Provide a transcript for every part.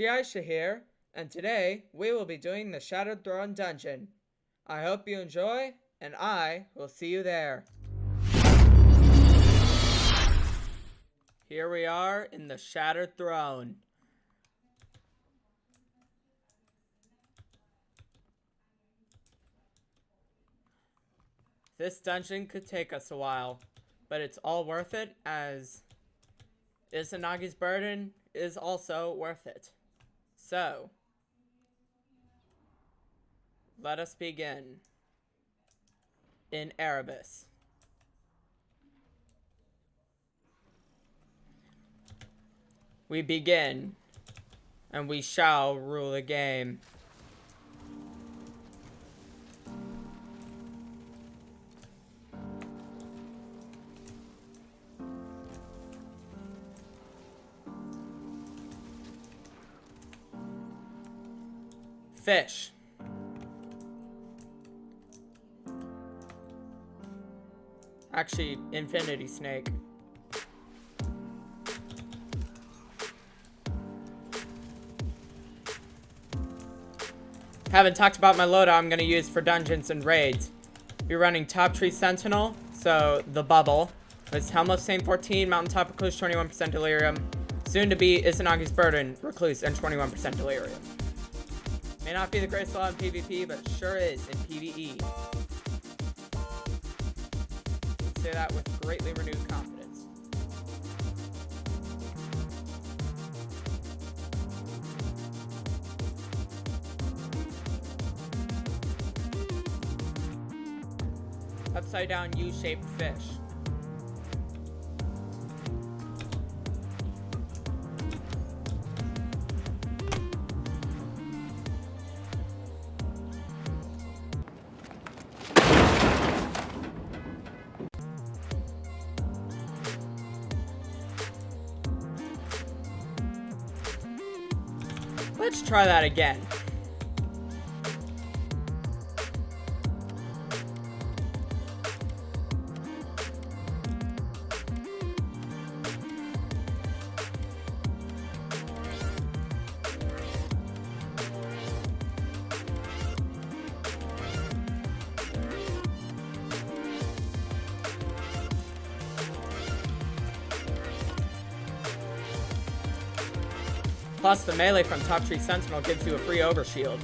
Shihai-sha here, and today we will be doing the Shattered Throne Dungeon. I hope you enjoy, and I will see you there. Here we are in the Shattered Throne. This dungeon could take us a while, but it's all worth it as Izanagi's burden is also worth it. So, let us begin. In Erebus. We begin, and we shall rule the game. Fish. Actually, Infinity Snake. Haven't talked about my loadout I'm going to use for dungeons and raids. You're running Top Tree Sentinel, so the bubble. It's Helm of Saint 14, Mountaintop Recluse, 21% Delirium. Soon to be Izanagi's Burden, Recluse, and 21% Delirium. May not be the greatest law in PvP, but it sure is in PvE. Say that with greatly renewed confidence. Upside down U-shaped fish. Let's try that again. Plus, the melee from Top Tree Sentinel gives you a free overshield.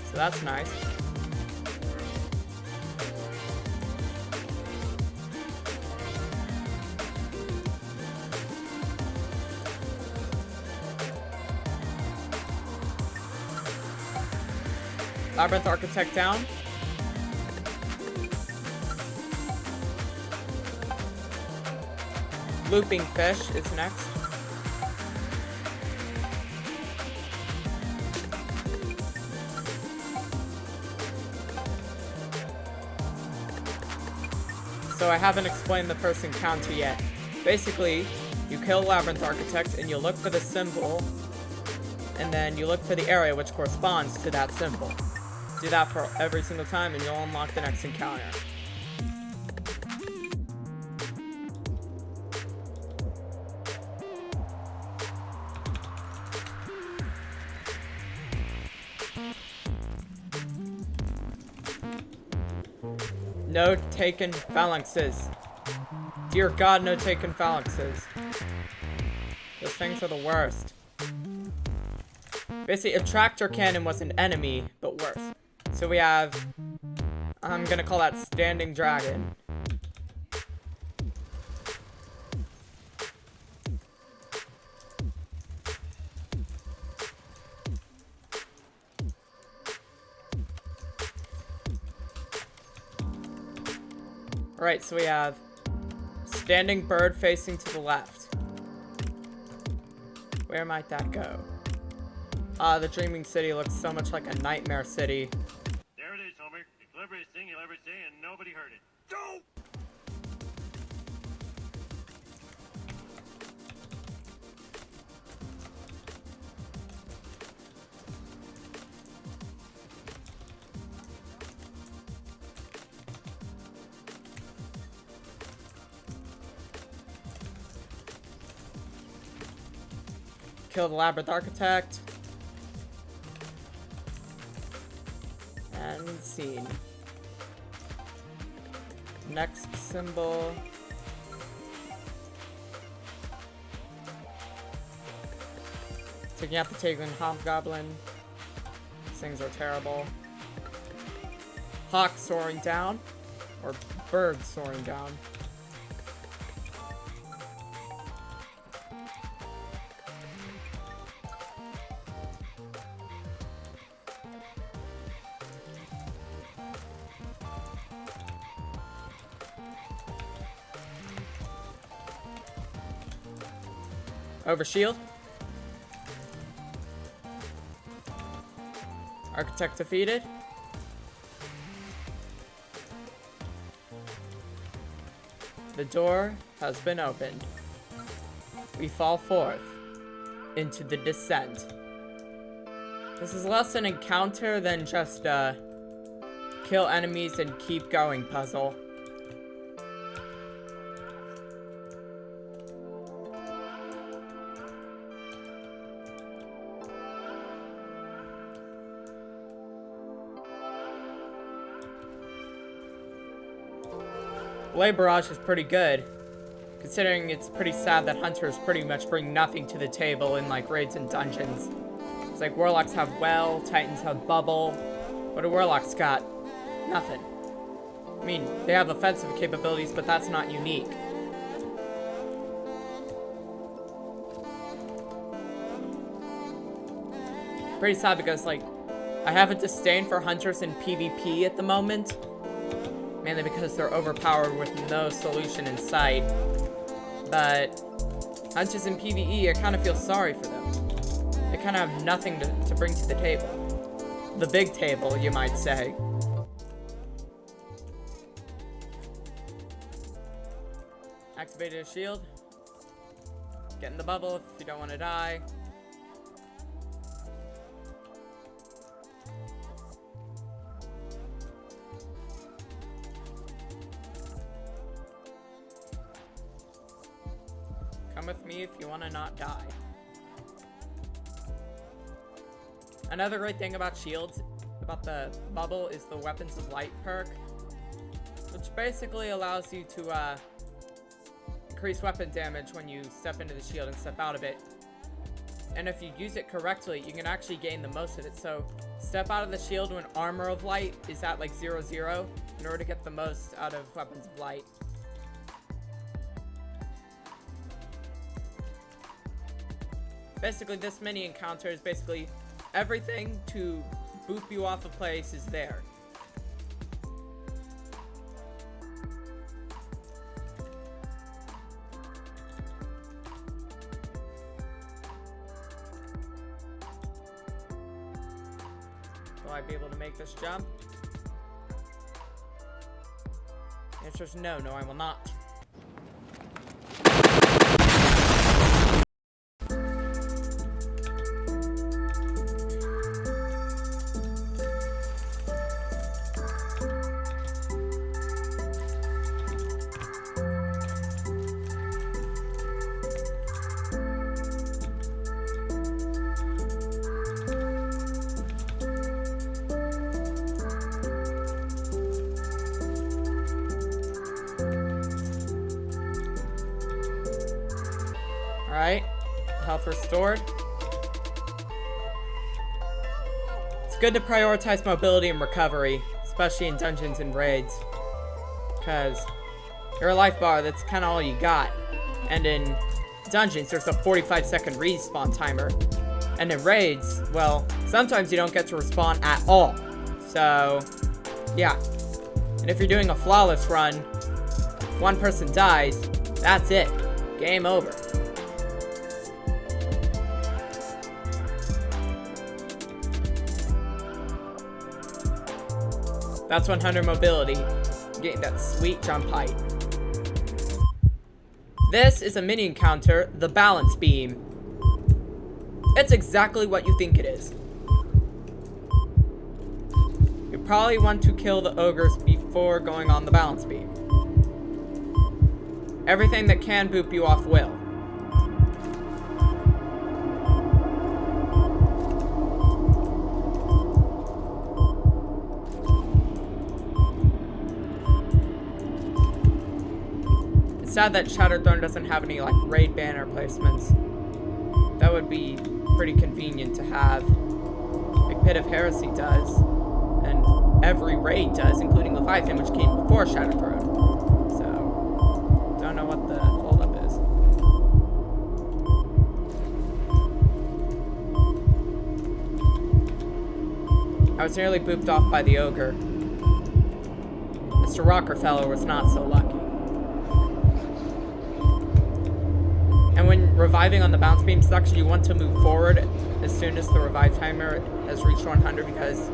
So that's nice. Labyrinth Architect down. Looping Fish is next. So I haven't explained the first encounter yet. Basically, you kill Labyrinth Architect and you look for the symbol, and then you look for the area which corresponds to that symbol. Do that for every single time and you'll unlock the next encounter. No taken phalanxes. Dear God, no taken phalanxes. Those things are the worst. Basically, a tractor cannon was an enemy, but worse. So we have, I'm gonna call that Standing Dragon. Alright, so we have Standing Bird facing to the left. Where might that go? The Dreaming City looks so much like a nightmare city. There it is, Homer. The cleverest thing you'll ever say, and nobody heard it. Go! Kill the Labyrinth Architect. And scene. Next symbol. Taking out the Taken Hobgoblin. These things are terrible. Hawk soaring down. Or bird soaring down. Over shield. Architect defeated. The door has been opened. We fall forth into the descent. This is less an encounter than just a kill enemies and keep going puzzle. Blade Barrage is pretty good, considering it's pretty sad that Hunters pretty much bring nothing to the table in like raids and dungeons. It's like Warlocks have Well, Titans have Bubble. What do Warlocks got? Nothing. I mean, they have offensive capabilities, but that's not unique. Pretty sad because like, I have a disdain for Hunters in PvP at the moment. Mainly because they're overpowered with no solution in sight. But Hunters in PvE, I kind of feel sorry for them. They kind of have nothing to bring to the table. The big table, you might say. Activated a shield. Get in the bubble if you don't want to die. Come with me if you want to not die. Another great thing about shields, about the bubble, is the Weapons of Light perk, which basically allows you to increase weapon damage when you step into the shield and step out of it. And if you use it correctly, you can actually gain the most of it. So step out of the shield when Armor of Light is at like 0-0 in order to get the most out of Weapons of Light. Basically, this mini encounter is basically everything to boop you off a place is there. Will I be able to make this jump? The answer is no, I will not. Alright, health restored. It's good to prioritize mobility and recovery, especially in dungeons and raids. Because you're a life bar, that's kind of all you got. And in dungeons, there's a 45-second respawn timer. And in raids, well, sometimes you don't get to respawn at all. So, yeah. And if you're doing a flawless run, if one person dies, that's it. Game over. That's 100 mobility, getting that sweet jump height. This is a mini encounter, the Balance Beam. It's exactly what you think it is. You probably want to kill the ogres before going on the Balance Beam. Everything that can boop you off will. It's sad that Shattered Throne doesn't have any, like, raid banner placements. That would be pretty convenient to have. Like, Pit of Heresy does. And every raid does, including Leviathan, which came before Shattered Throne. So, don't know what the holdup is. I was nearly booped off by the ogre. Mr. Rockefeller was not so lucky. And when reviving on the bounce beam section, you want to move forward as soon as the revive timer has reached 100 because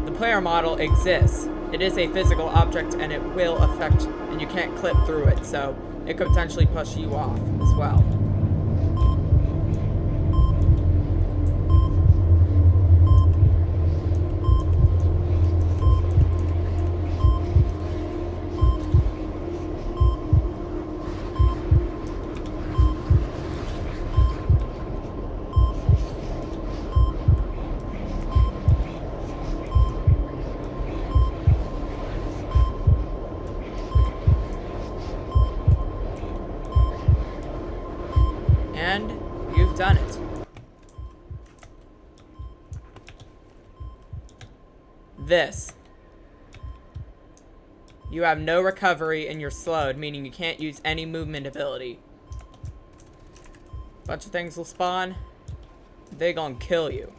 the player model exists. It is a physical object and it will affect, and you can't clip through it, so it could potentially push you off as well. And you've done it. This. You have no recovery and you're slowed, meaning you can't use any movement ability. Bunch of things will spawn. They gonna kill you.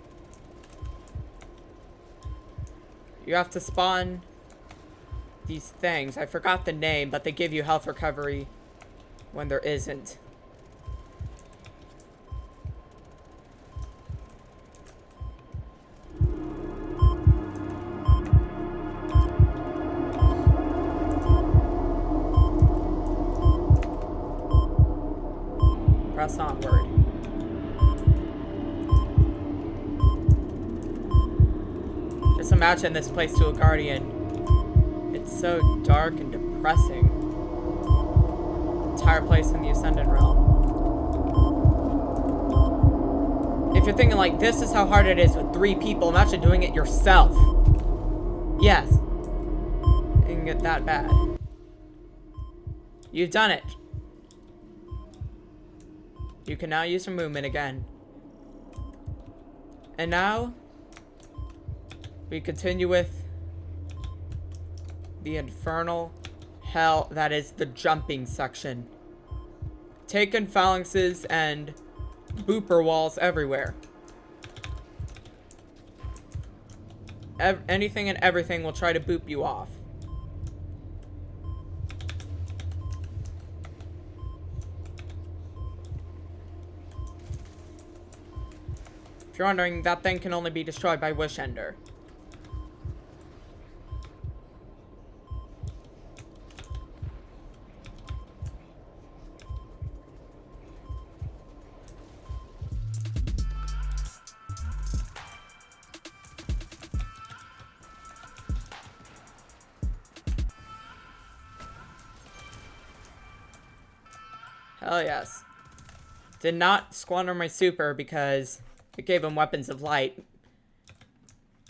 You have to spawn these things. I forgot the name, but they give you health recovery when there isn't. Press onward. Just imagine this place to a guardian. It's so dark and depressing. The entire place in the Ascendant Realm. If you're thinking like, this is how hard it is with 3 people, imagine doing it yourself. Yes. It can get that bad. You've done it. You can now use your movement again. And now, we continue with the infernal hell that is the jumping section. Taken phalanxes and booper walls everywhere. Anything and everything will try to boop you off. If you're wondering, that thing can only be destroyed by Wish Ender. Hell yes. Did not squander my super because it gave him weapons of light.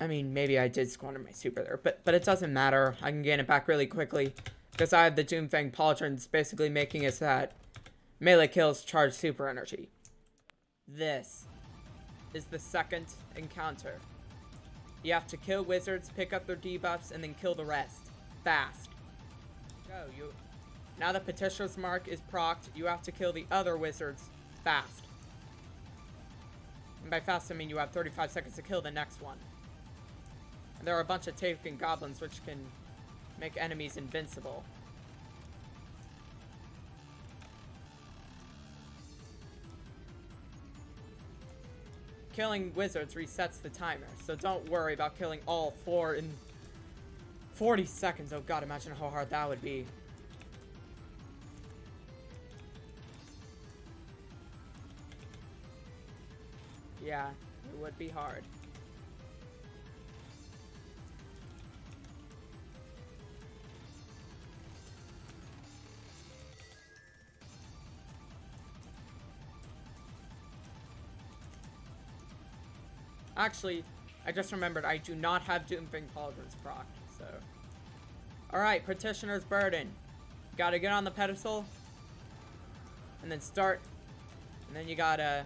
I mean, maybe I did squander my super there, but it doesn't matter. I can gain it back really quickly because I have the Doomfang Pauldrons basically making it so that melee kills charge super energy. This is the second encounter. You have to kill wizards, pick up their debuffs, and then kill the rest. Fast. Go, now the Petitioner's Mark is procced, you have to kill the other wizards fast. And by fast, I mean you have 35 seconds to kill the next one. And there are a bunch of taken goblins which can make enemies invincible. Killing wizards resets the timer, so don't worry about killing all 4 in 40 seconds. Oh god, imagine how hard that would be. Yeah, it would be hard. Actually, I just remembered I do not have Doomfang Pauldrons procced, so. Alright, Petitioner's Burden. Gotta get on the pedestal, And then start. And then you gotta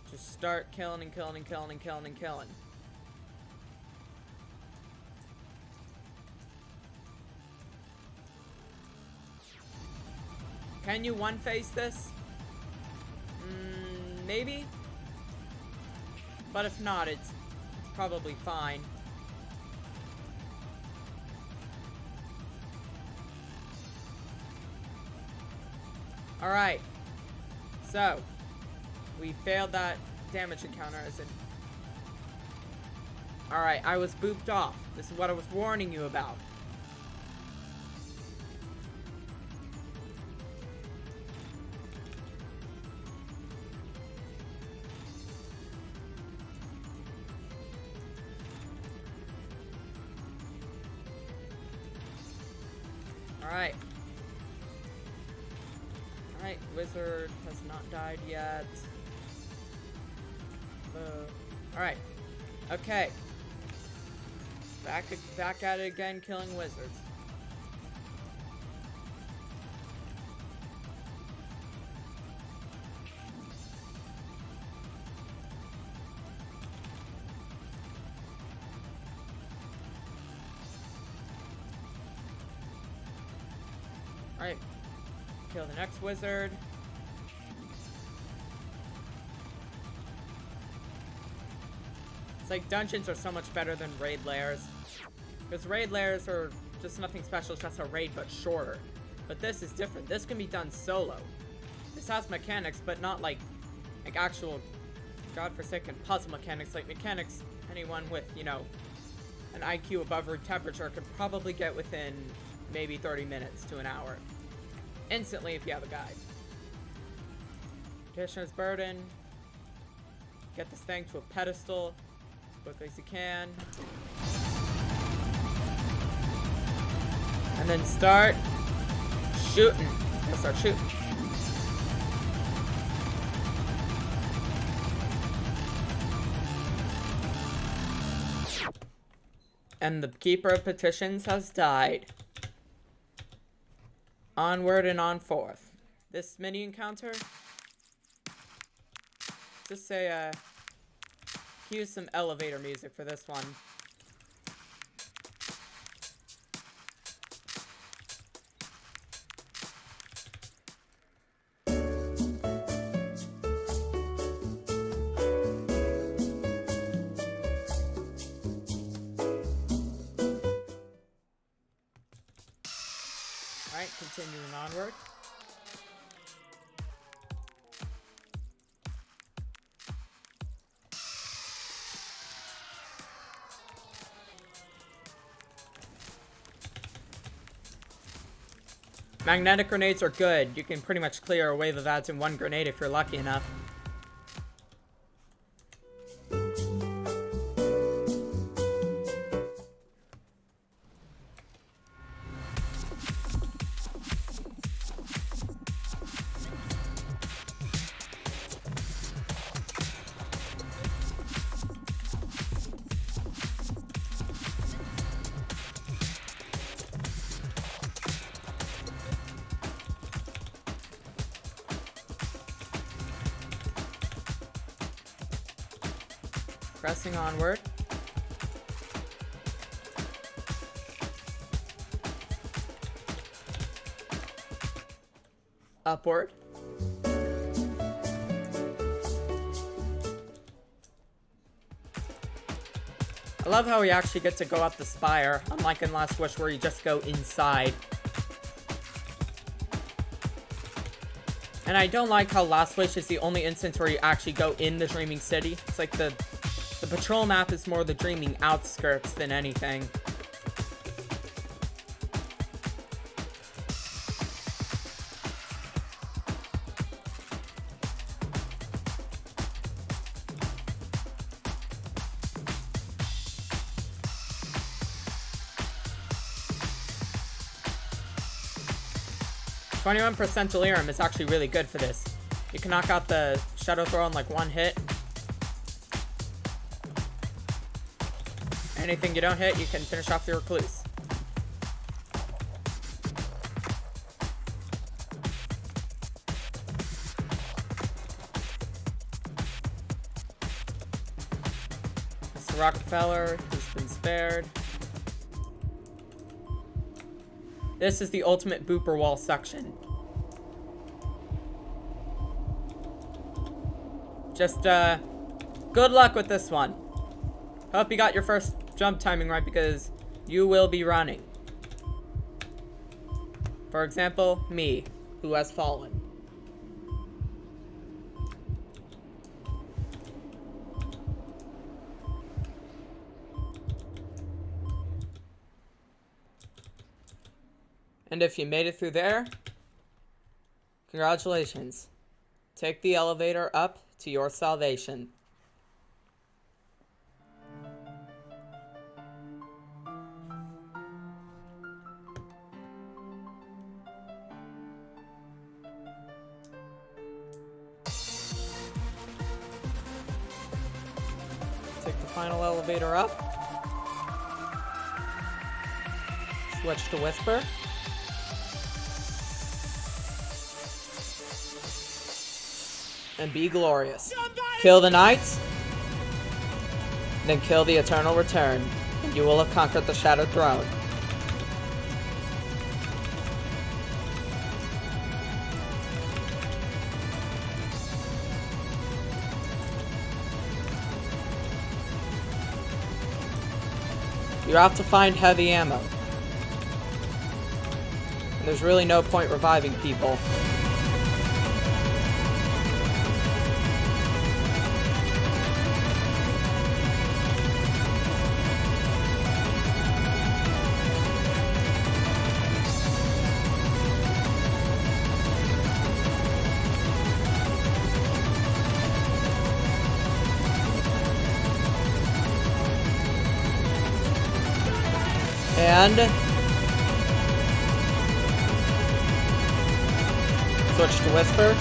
just start killing and killing and killing and killing and killing. Can you one-face this? Maybe? But if not, it's probably fine. Alright. So, we failed that damage encounter as in... Alright, I was booped off. This is what I was warning you about. Alright. Alright, wizard has not died yet. Alright. Okay. Back at it again, killing wizards. Alright. Kill the next wizard. It's like dungeons are so much better than raid lairs. Because raid lairs are just nothing special, it's just a raid but shorter. But this is different. This can be done solo. This has mechanics, but not like actual godforsaken puzzle mechanics. Like mechanics anyone with, you know, an IQ above room temperature could probably get within maybe 30 minutes to an hour. Instantly if you have a guide. Petitioner's Burden. Get this thing to a pedestal as quickly as you can. And then start shooting. Let's start shooting. And the Keeper of Petitions has died. Onward and on forth. This mini encounter, just say, use some elevator music for this one. Alright, continuing onward. Magnetic grenades are good. You can pretty much clear a wave of ads in one grenade if you're lucky enough. Pressing onward. Upward. I love how we actually get to go up the spire, unlike in Last Wish where you just go inside. And I don't like how Last Wish is the only instance where you actually go in the Dreaming City. It's like the patrol map is more the dreaming outskirts than anything. %, delirium is actually really good for this. You can knock out the shadow throw in like one hit. Anything you don't hit, you can finish off your recluse. Mr. Rockefeller has been spared. This is the ultimate booper wall section. Just, good luck with this one. Hope you got your first jump timing right because you will be running. For example, me, who has fallen. And if you made it through there, congratulations. Take the elevator up to your salvation. Take the final elevator up. Switch to Whisper. And be glorious. Kill the knights, then kill the eternal return, and you will have conquered the Shattered Throne. You're out to find heavy ammo. And there's really no point reviving people. And switch to Whisper.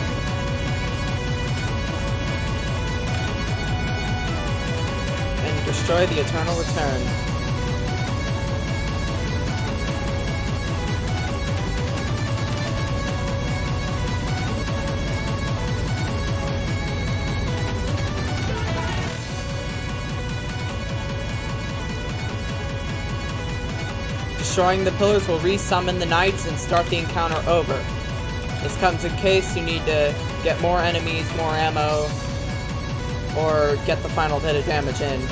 And destroy the Eternal Return. Destroying the pillars will resummon the knights and start the encounter over. This comes in case you need to get more enemies, more ammo, or get the final bit of damage in.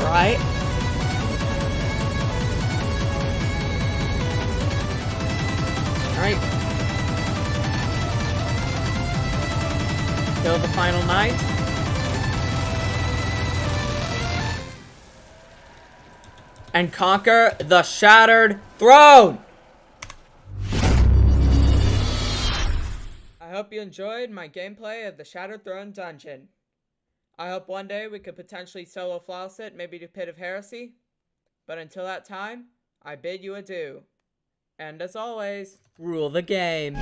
Right. Alright. Kill the final knight. And conquer the Shattered Throne! I hope you enjoyed my gameplay of the Shattered Throne dungeon. I hope one day we could potentially solo flouse it, maybe to Pit of Heresy. But until that time, I bid you adieu. And as always, rule the game.